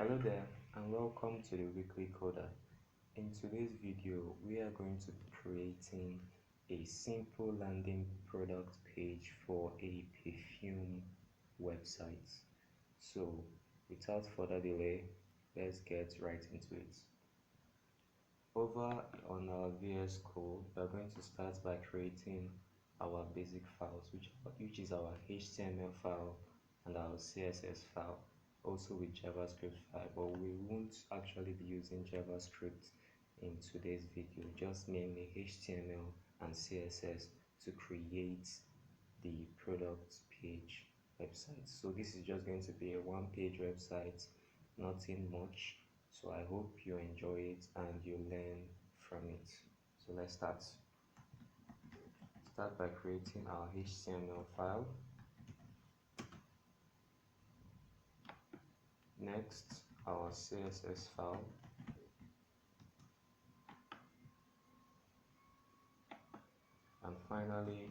Hello there and welcome to the Weekly Coder. In today's video, we are going to be creating a simple landing product page for a perfume website. So without further delay, let's get right into it. Over on our VS Code, we are going to start by creating our basic files, which is our HTML file and our CSS file, also with JavaScript file, but we won't actually be using JavaScript in today's video, just mainly HTML and CSS to create the product page website. So this is just going to be a one-page website, nothing much. So I hope you enjoy it and you learn from it. So let's start. Start by creating our HTML file. Next, our CSS file. And finally,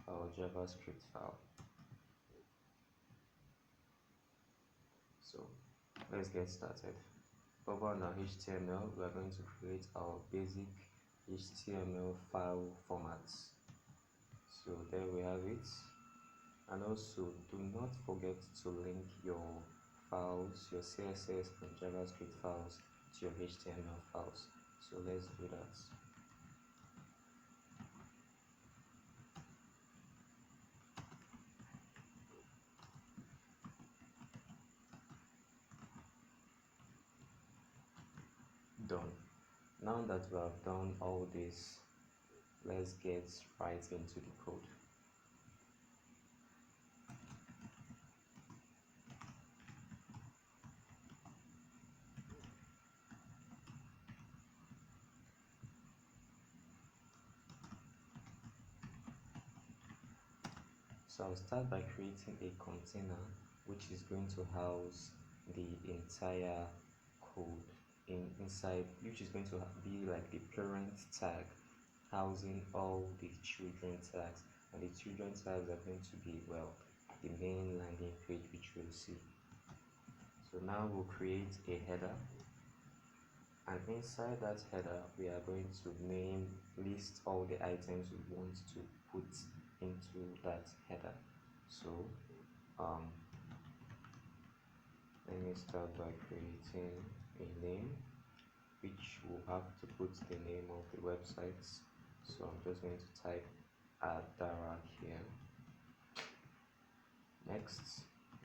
our JavaScript file. So let's get started. Over on our HTML, we are going to create our basic HTML file formats. So there we have it. And also, do not forget to link your files, your CSS and JavaScript files to your HTML files. So let's do that. Done. Now that we have done all this, let's get right into the code. So I'll start by creating a container which is going to house the entire code inside, which is going to be like the parent tag housing all the children tags, and the children tags are going to be, well, the main landing page which we'll see. So now we'll create a header, and inside that header we are going to list all the items we want to put into that header. So let me start by creating a name, which will have to put the name of the websites. So I'm just going to type Adara here. Next,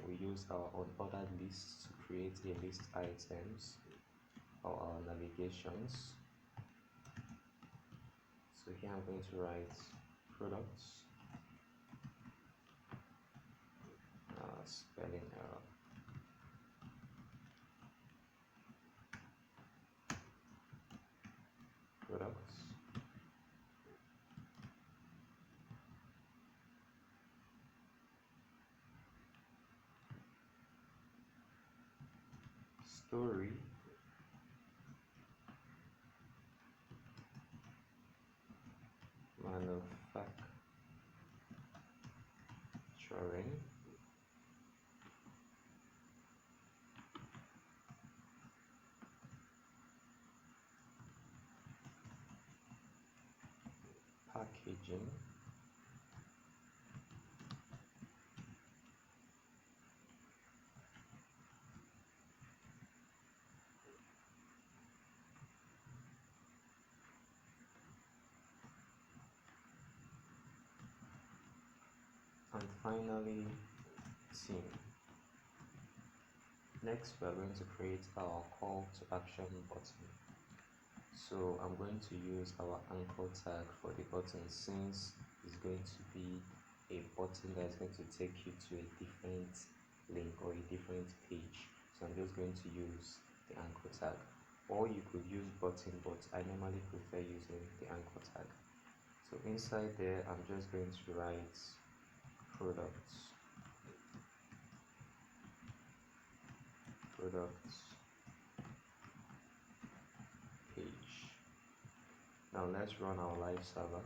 we use our unordered list to create a list items or our navigations. So here I'm going to write products, spelling error. Products. Story. Manufacturing. Packaging. And finally, team. Next, we are going to create our call to action button. So I'm going to use our anchor tag for the button, since it's going to be a button that's going to take you to a different link or a different page. So I'm just going to use the anchor tag, or you could use button, but I normally prefer using the anchor tag. So inside there, I'm just going to write products page. Now let's run our live server.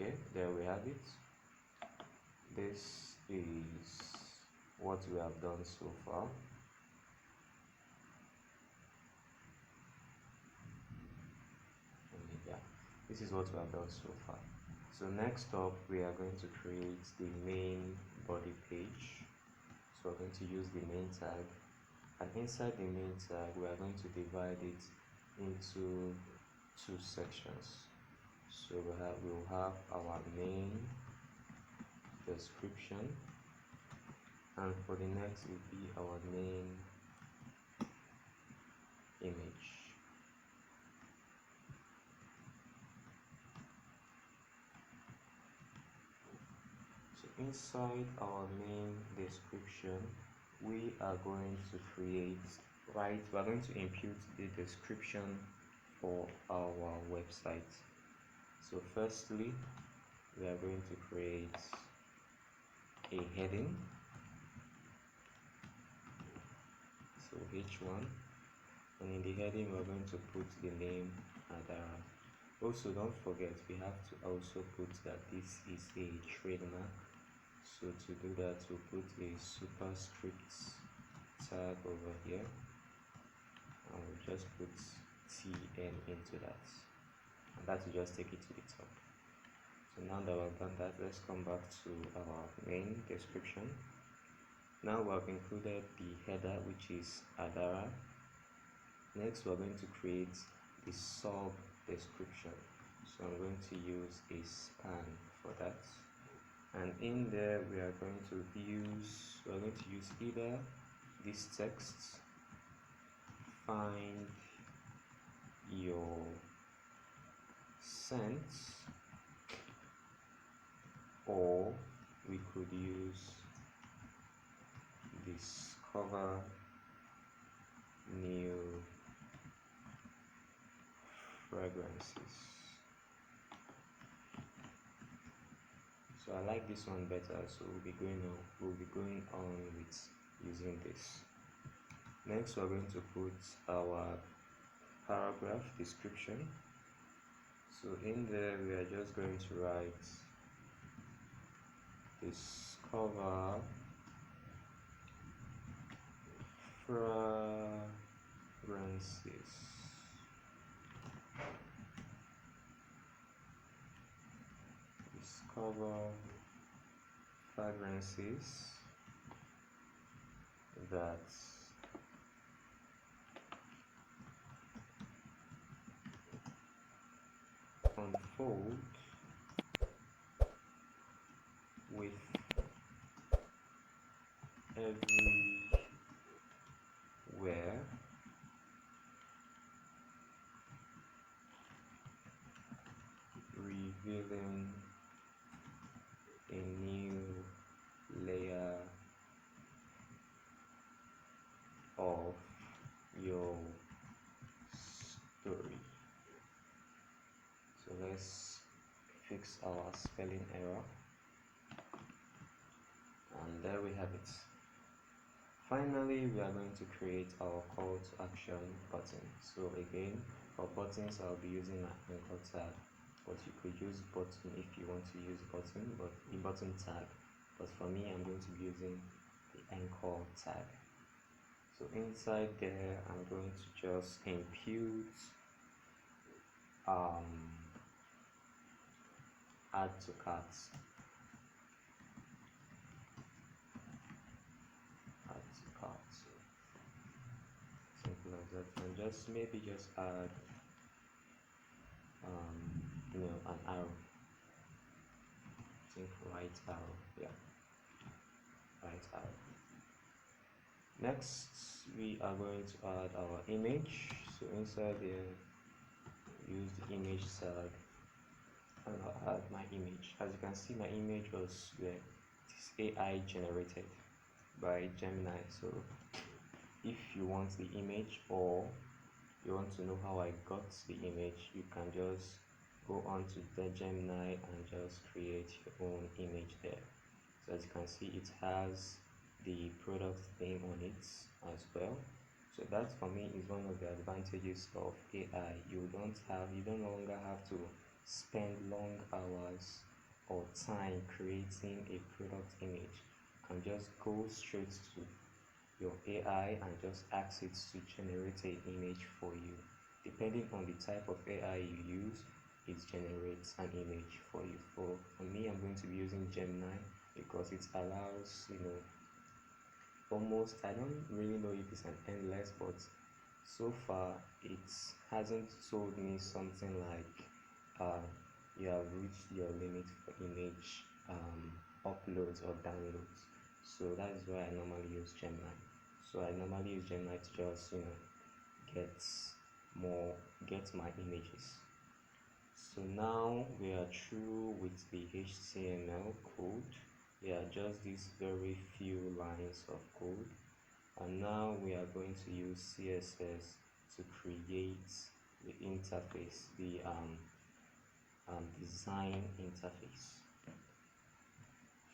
Okay, there we have it. This is what we have done so far. Yeah, this is what we have done so far. So next up, we are going to create the main body page. So we're going to use the main tag, and inside the main tag we are going to divide it into two sections. So we'll have our main description, and for the next will be our main image. So inside our main description, we are going to create, we are going to impute the description for our website. So firstly, we are going to create a heading, so h1, and in the heading we're going to put the name Adara. Also, don't forget, we have to also put that this is a trademark. So to do that, we'll put a superscript tag over here, and we'll just put TN into that, and that will just take it to the top. So now that we've done that, let's come back to our main description. Now we have included the header, which is Adara. Next, we're going to create the sub description. So I'm going to use a span for that. And in there, we're going to use either this text, find your sense, or we could use discover new fragrances. So I like this one better, so we'll be going on with using this. Next, we're going to put our paragraph description. So in there, we are just going to write discover fragrances. Discover fragrances that unfold with everywhere revealing a new layer of your story. So let's fix our spelling error, and there we have it. Finally, we are going to create our call to action button. So again, for buttons I'll be using an anchor tag, but you could use button if you want to use button, but the button tag, but for me I'm going to be using the anchor tag. So inside there I'm going to just impute add to cart. Simple as that, and just maybe just add an arrow. I think right arrow, yeah, right arrow. Next, we are going to add our image. So inside there, use the image tag, and I'll add my image. As you can see, my image was it is AI generated by Gemini. So if you want the image, or you want to know how I got the image, you can just go on to the Gemini and just create your own image there. So as you can see, it has the product name on it as well. So that for me is one of the advantages of AI. You no longer have to spend long hours or time creating a product image, you can just go straight to your AI and just ask it to generate an image for you. Depending on the type of AI you use, it generates an image for you. For me, I'm going to be using Gemini because it allows, almost, I don't really know if it's an endless, but so far it hasn't told me something like you have reached your limit for image uploads or downloads. So that is why I normally use Gemini. So I normally use Gemini to just get my images. So now we are through with the HTML code. There are just these very few lines of code, and now we are going to use CSS to create the interface, the design interface.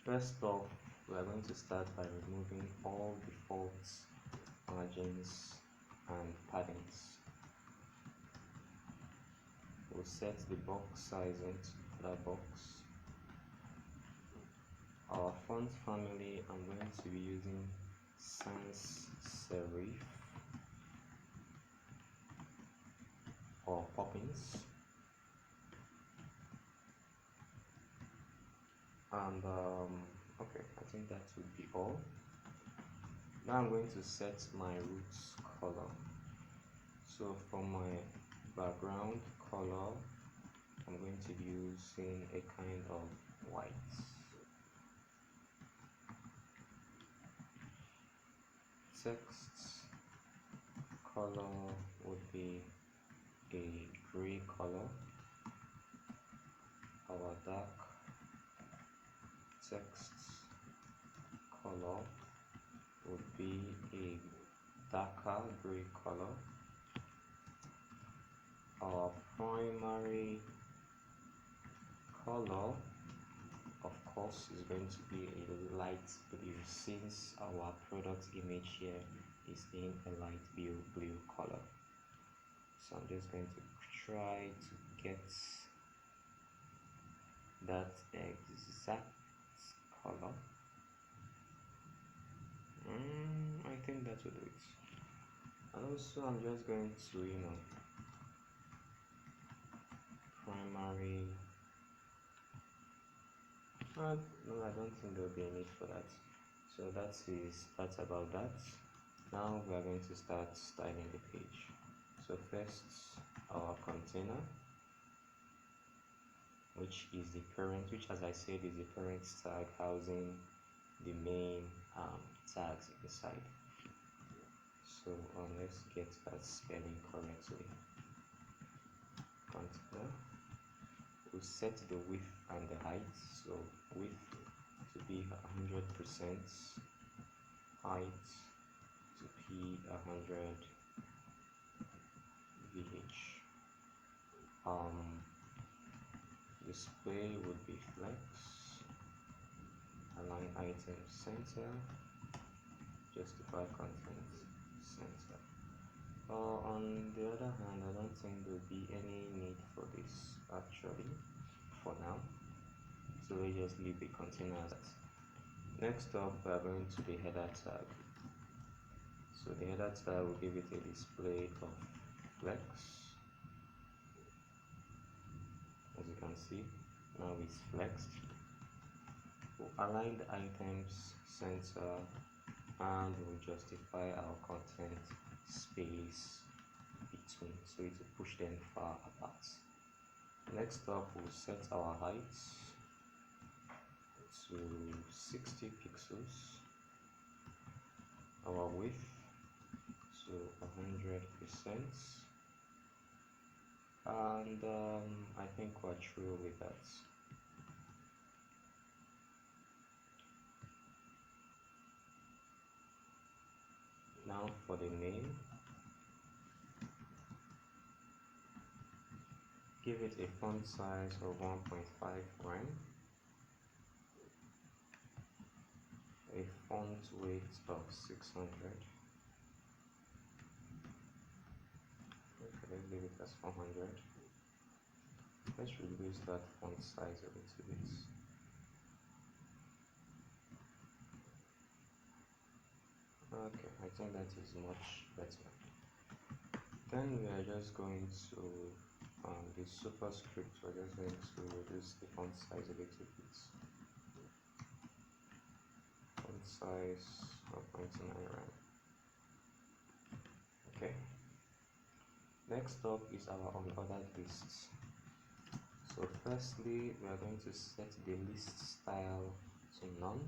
First off, we are going to start by removing all default margins and paddings. We'll set the box size into that box. Our font family, I'm going to be using sans serif or Poppins, and okay, I think that would be all. Now I'm going to set my roots color. So for my background color, I'm going to be using a kind of white. Text color would be a gray color. Our dark text color would be a darker gray color. Our primary color, of course, is going to be a light blue, since our product image here is in a light blue color. So I'm just going to try to get that exact color. I think that will do it. And also I'm just going to primary, no, I don't think there will be a need for that. So that's about that. Now we are going to start styling the page. So first, our container, which is the parent, which, as I said, is the parent tag housing the main tags inside. So let's get that spelling correctly. Container. We'll set the width and the height. So width to be 100%, height to be 100 VH. Display would be flex. Align item center. Justify content center. On the other hand, I don't think there will be any need for this actually for now. So we just leave the container as that. Next up, we are going to the header tag. So the header tag will give it a display of flex. As you can see, now it's flexed. We'll align the items center and we'll justify our content space between, so it will push them far apart. Next up, we'll set our height to 60 pixels, our width to 100%, and I think we're through with that. Now for the name, give it a font size of 1.5 rem, a font weight of 600. Okay, let's leave it as 400. let's reduce that font size a little bit. Okay, I think that is much better. Then we are just going to the superscript. We're just going to reduce the font size a little bit. Font size 0.9 rand. Okay. Next up is our unordered lists. So firstly, we are going to set the list style to none.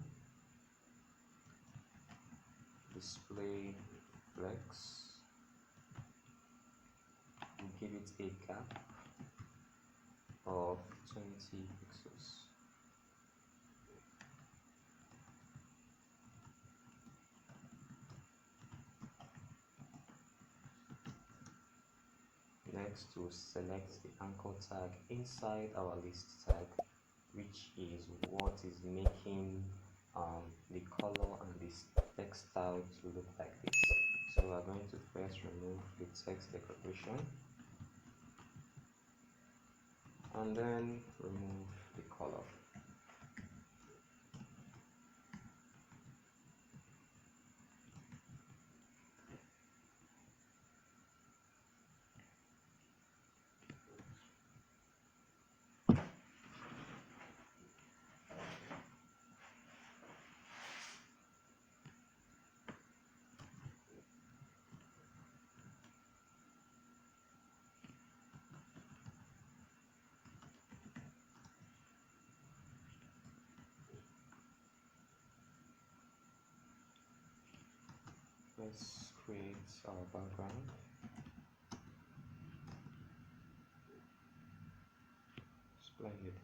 Display flex. We give it a gap of 20 pixels. Next, we'll select the anchor tag inside our list tag, which is what is making the color and this text style to look like this. So we are going to first remove the text decoration and then remove the color. Let's create our background. Splendid.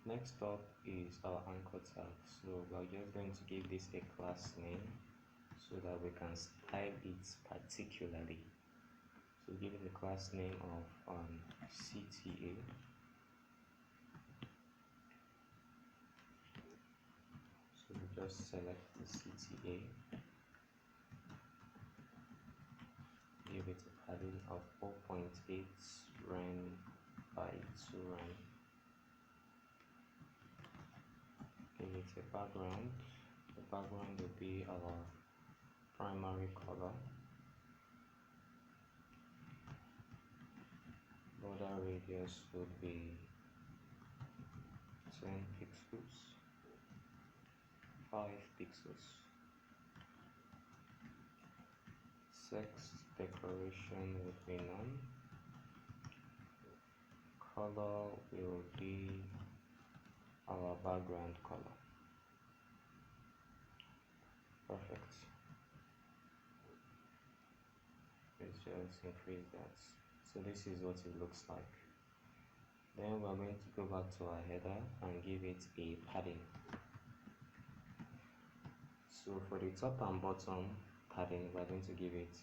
Next up is our anchor tag. So we're just going to give this a class name so that we can style it particularly. So give it a class name of CTA. So we just select the CTA, give it a padding of 4.8 rand by 2 rand. Give it a background. The background will be our primary color. Border radius will be 10 pixels, 5 pixels. Text decoration would be none. Color will be our background color. Perfect. Let's just increase that. So this is what it looks like. Then we're going to go back to our header and give it a padding. So for the top and bottom padding, we're going to give it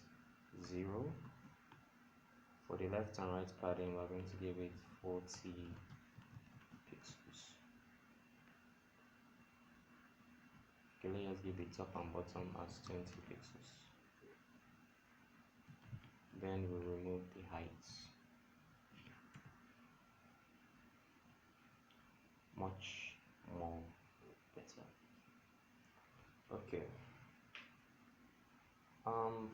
0. For the left and right padding, we're going to give it 40 pixels. Okay, let's give the top and bottom as 20 pixels. Then we'll remove the heights. Much more better. Okay.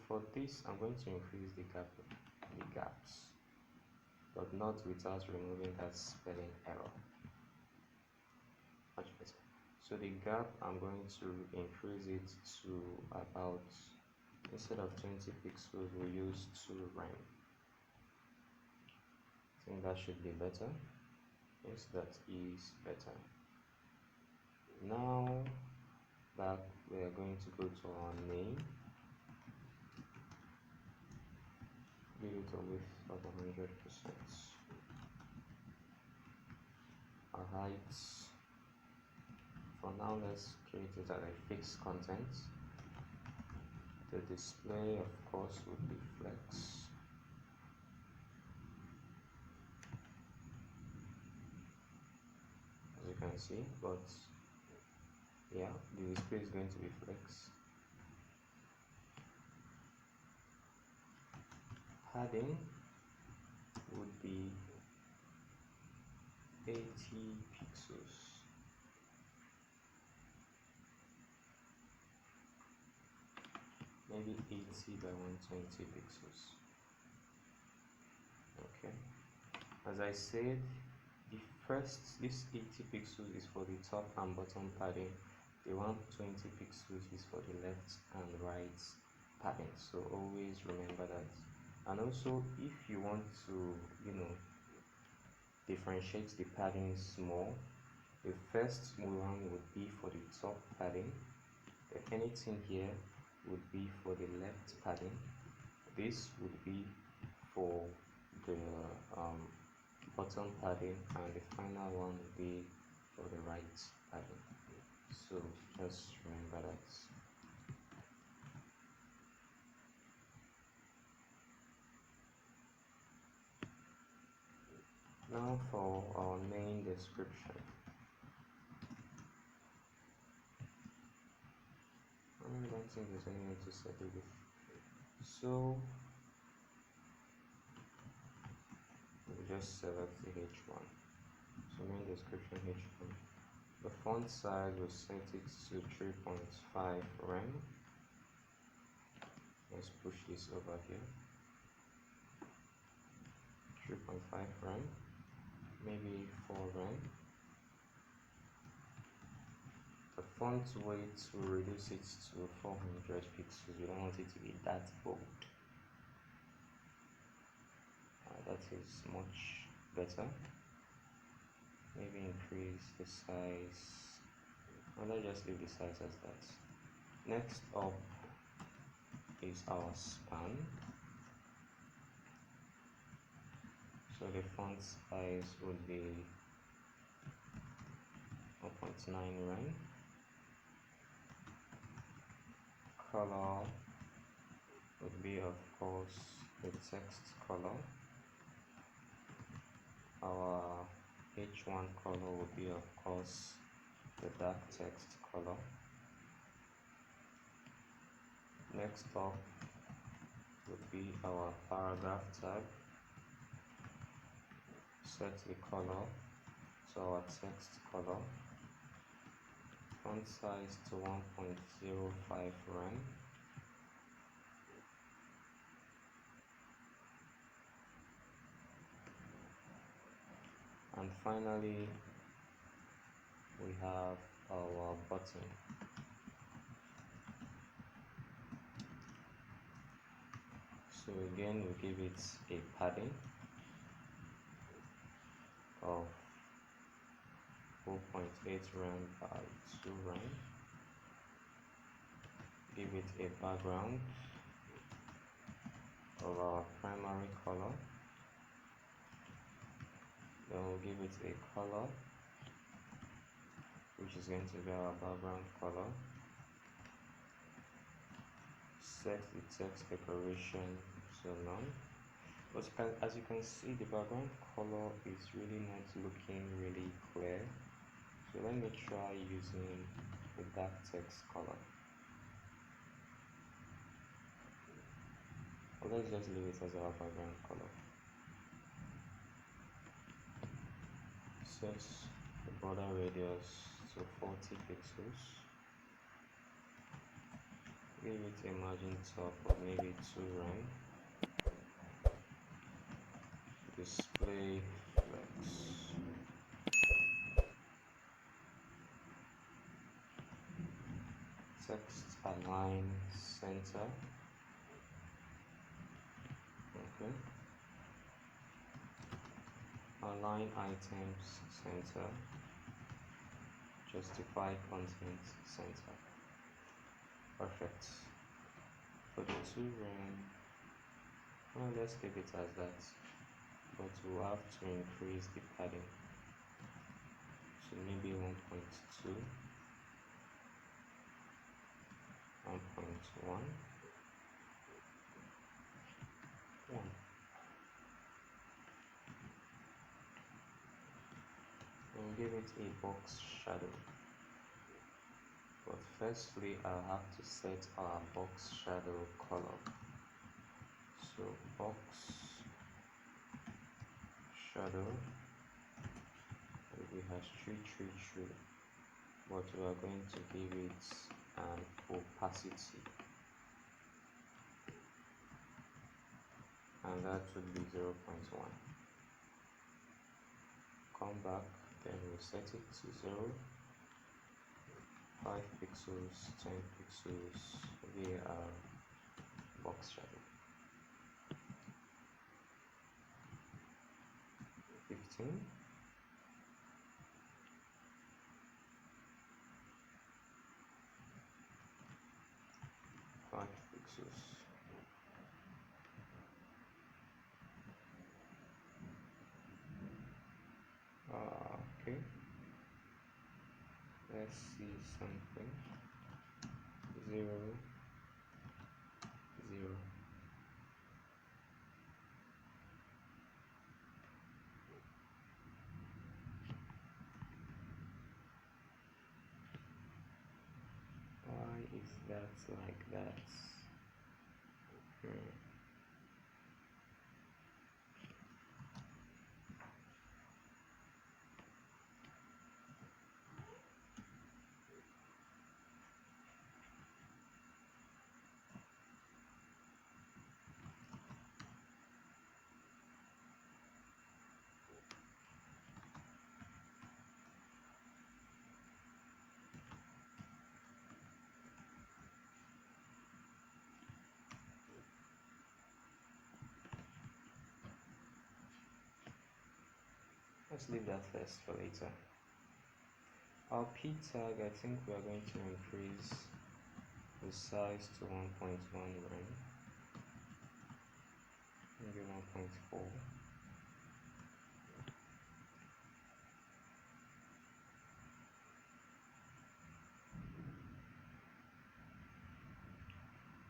For this, I'm going to increase the gaps, but not without removing that spelling error. Much better. So the gap, I'm going to increase it to about, instead of 20 pixels, we'll use 2 rand. I think that should be better. Yes, that is better. Now that we are going to go to our name, give it a width of 100%. Our height, for now let's create it as a fixed content. The display, of course, would be flex. As you can see, but Yeah, the display is going to be flex. Padding would be 80 pixels. Maybe 80 by 120 pixels. Okay. As I said, this 80 pixels is for the top and bottom padding. The 120 pixels is for the left and right padding. So always remember that. And also, if you want to, differentiate the paddings more, the first one would be for the top padding. Anything here would be for the left padding. This would be for the bottom padding, and the final one will be for the right padding. So just remember that. Now for our main description. I don't think there's any way to set it with. So we'll just select the H1. So main description H1. The font size will set it to 3.5 rem. Let's push this over here. 3.5 rem, maybe 4 rem. The font weight will reduce it to 400 pixels. We don't want it to be that bold. That is much better. Maybe increase the size. Let's just leave the size as that. Next up is our span. So the font size would be 0.9 rem. Color would be, of course, the text color. Our H1 color would be, of course, the dark text color. Next up would be our paragraph tag. Set the color to our text color. Font size to 1.05 rem. And finally, we have our button. So again, we give it a padding of 4.8 rem by 2 rem. Give it a background of our primary color. Then we'll give it a color, which is going to be our background color. Set the text decoration to none. But as you can see, the background color is really not looking really clear. So let me try using the dark text color. Or let's just leave it as our background color. Set the border radius to 40 pixels. Give it a margin top of maybe 2 rem. Display flex. Text align center. Okay. Align items center. Justify content center. Perfect. For the 2 rem, well, let's keep it as that, but we'll have to increase the padding. So maybe 1.2, 1.1, 1. And give it a box shadow. But firstly, I'll have to set our box shadow color. So box shadow will be #333, but we are going to give it an opacity, and that would be 0.1. Come back, then we'll set it to 0, 5 pixels, 10 pixels via our box shadow, 15, 5 pixels. Okay, let's see something. 0, 0. Why is that like that? Let's leave that first for later. Our P tag, I think we are going to increase the size to 1.1 rem, maybe 1.4.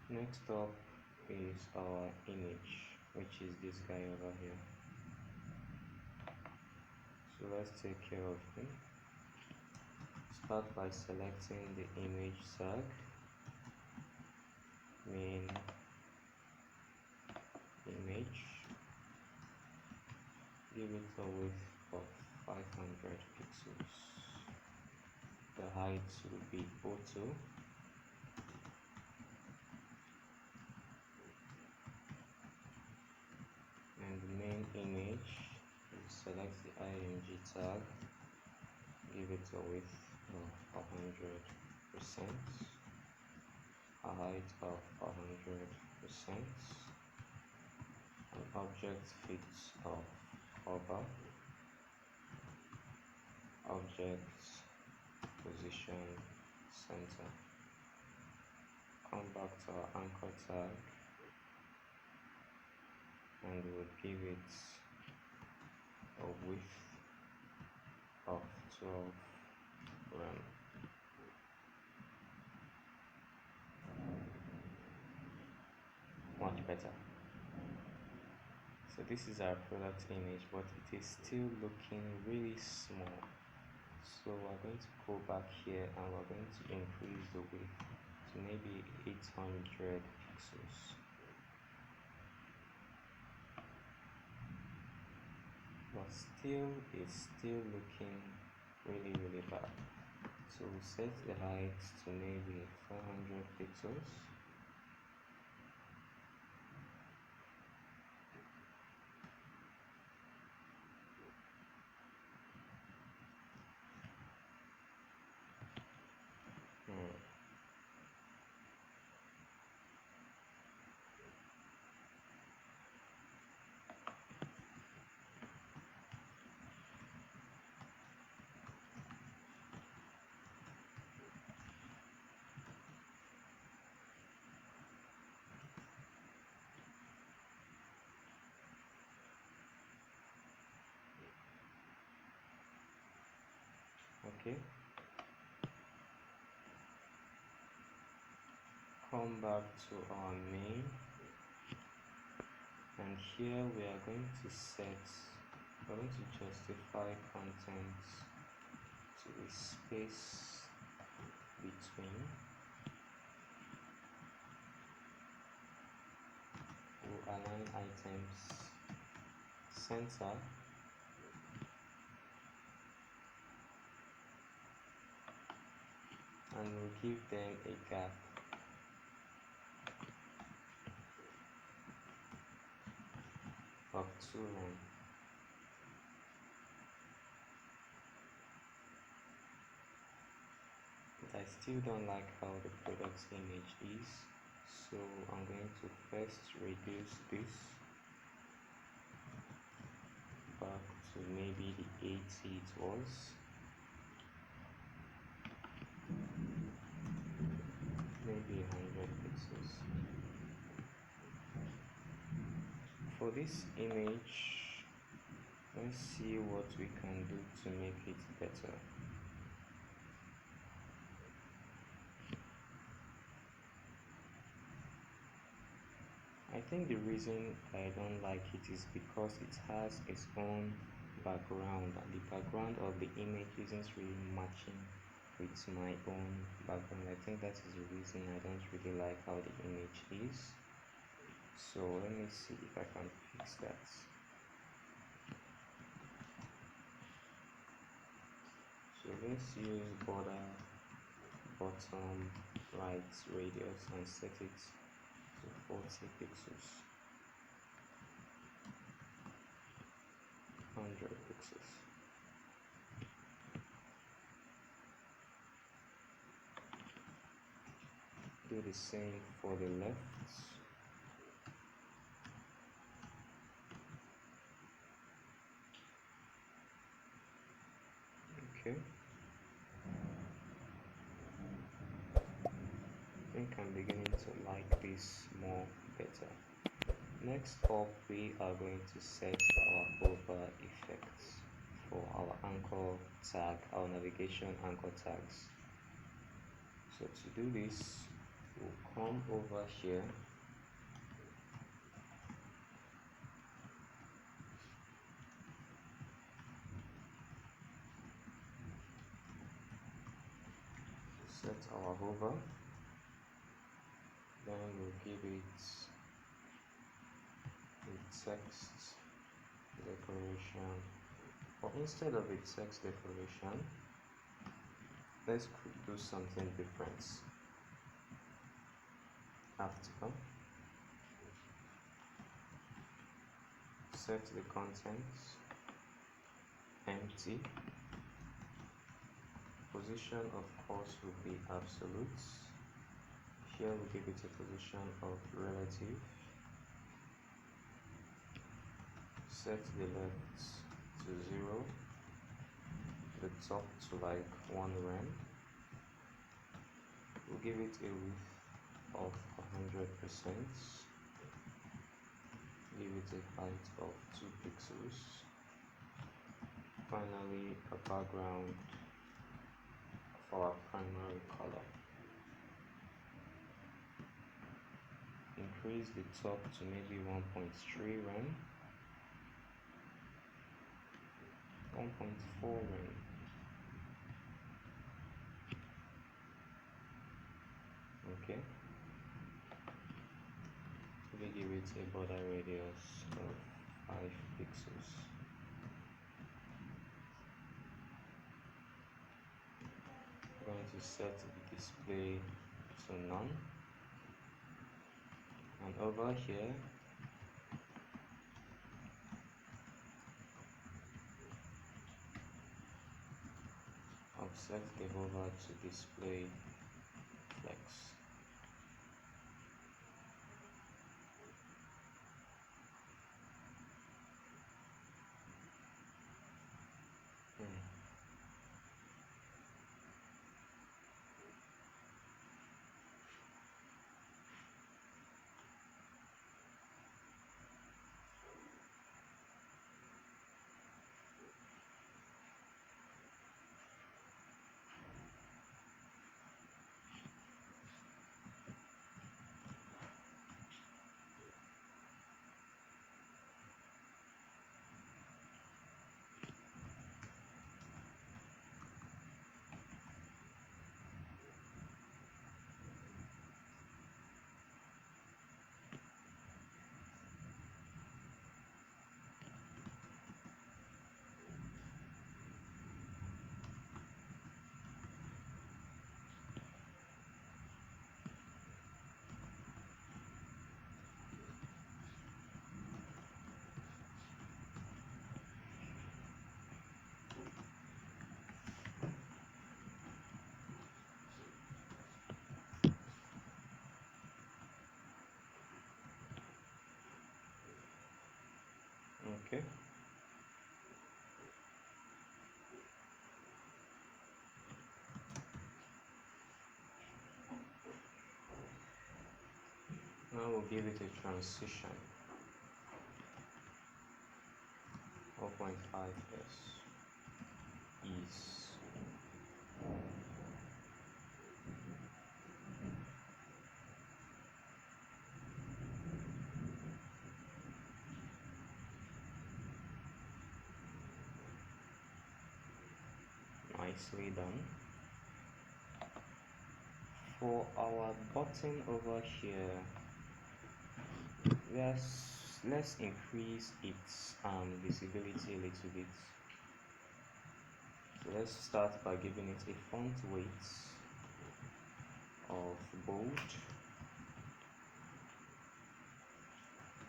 Next up is our image, which is this guy over here. So let's take care of him. Start by selecting the image tag, main image, give it a width of 500 pixels. The height will be auto. And the main image, you select the img tag, give it a width of 100%, a height of 100%, an object fit of hover, object position center. Come back to our anchor tag and we'll give it a width of 12 rem. Much better. So this is our product image, but it is still looking really small. So we're going to go back here and we're going to increase the width to maybe 800 pixels. But still, it's still looking really bad. So we set the height to maybe 400 pixels. Okay, come back to our main, and here we are going to justify content to a space between. We'll align items center. And we'll give them a gap of 2 rand. But I still don't like how the product's image is, so I'm going to first reduce this back to maybe the 80 it was. Maybe 100 pixels. For this image, let's see what we can do to make it better. I think the reason I don't like it is because it has its own background, and the background of the image isn't really matching with my own background. I think that is the reason I don't really like how the image is. So let me see if I can fix that. So let's use border bottom right radius and set it to 40 pixels, 100 pixels. Do the same for the left. Okay. I think I'm beginning to like this more better. Next up, we are going to set our hover effects for our anchor tag, our navigation anchor tags. So to do this, we'll come over here, set our hover, then we'll give it a text decoration, or instead of a text decoration, let's do something different. After, set the contents empty. Position of course will be absolute. Here we give it a position of relative. Set the left to 0, the top to like 1 rand. We'll give it a width of 100%. Give it a height of 2 pixels. Finally, a background for our primary color. Increase the top to maybe 1.3 rand, 1.4 rand. Okay. We give it a border radius of 5 pixels. I'm going to set the display to none, and over here I'll set the hover to display flex. Okay. Now we'll give it a transition 0.5 ease. Nicely done. For our button over here, let's increase its visibility a little bit. So let's start by giving it a font weight of bold,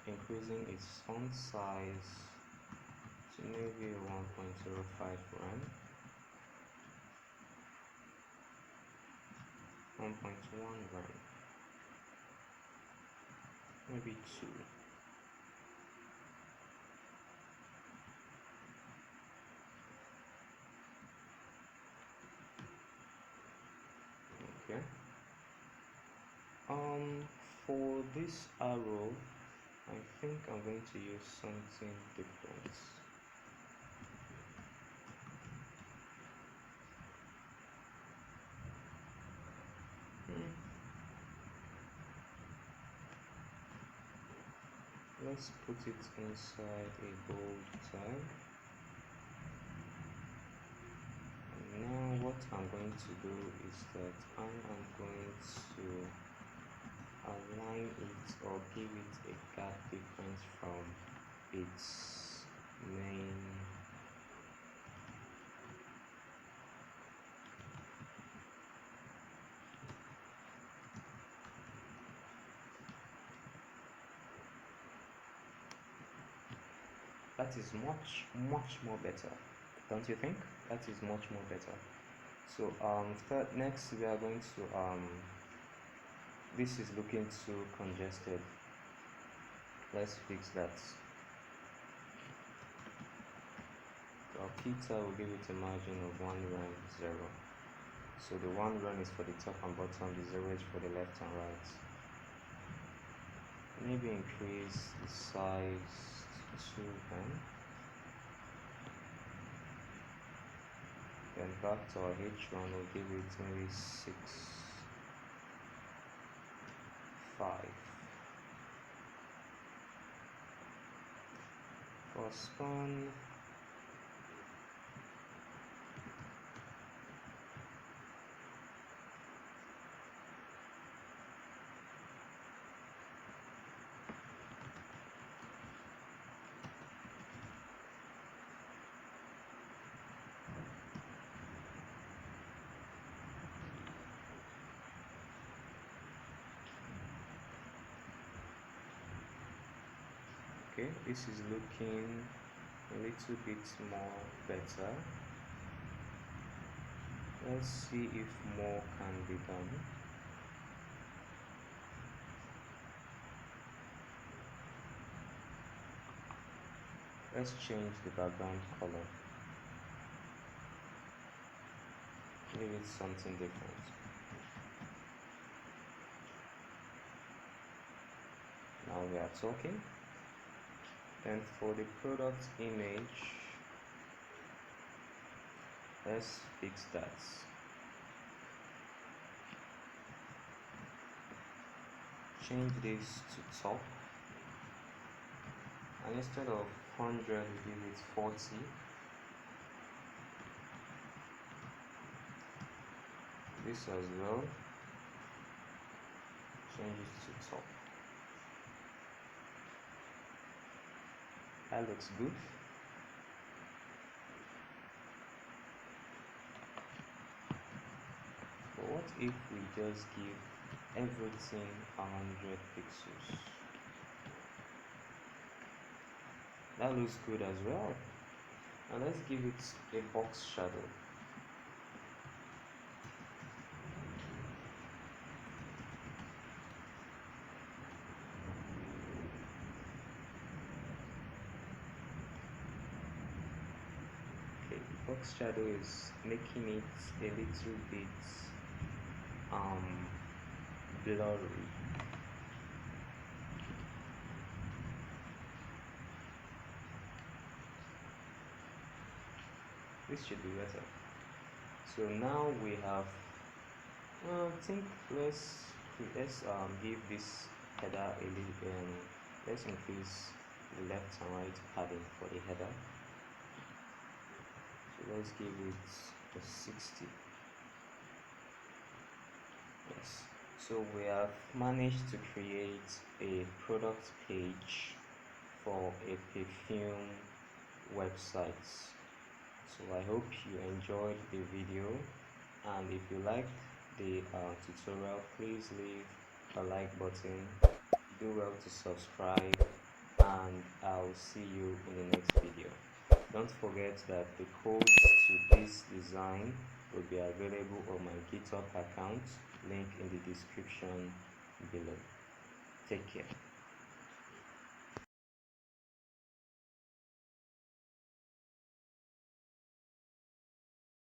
increasing its font size to maybe 1.05 rand, 1.1 rand, maybe 2. Okay. For this arrow, I think I'm going to use something different. Let's put it inside a bold tag. And now what I'm going to do is that I am going to align it or give it a gap difference from its main that is much more better, don't you think? That is much more better. So next we are going to this is looking too congested. Let's fix that. Our pizza will give it a margin of 1 rand 0. So the 1 rand is for the top and bottom, the 0 is for the left and right. Maybe increase the size to 2 rand. Then back to our H1, we'll give it maybe 6, 5. For span, okay, this is looking a little bit more better. Let's see if more can be done. Let's change the background color. Give it something different. Now we are talking. And for the product image, let's fix that. Change this to top, and instead of 100 we give it 40. This as well, change it to top. That looks good. But what if we just give everything 100 pixels? That looks good as well. And let's give it a box shadow. box shadow is making it a little bit blurry. This should be better. So now we have I think let's give this header a little let's increase the left and right padding for the header. So let's give it a 60. Yes, so we have managed to create a product page for a perfume website. So I hope you enjoyed the video, and if you liked the tutorial, please leave a like button, do well to subscribe, and I'll see you in the next video. Don't forget that the codes to this design will be available on my GitHub account, link in the description below. Take care.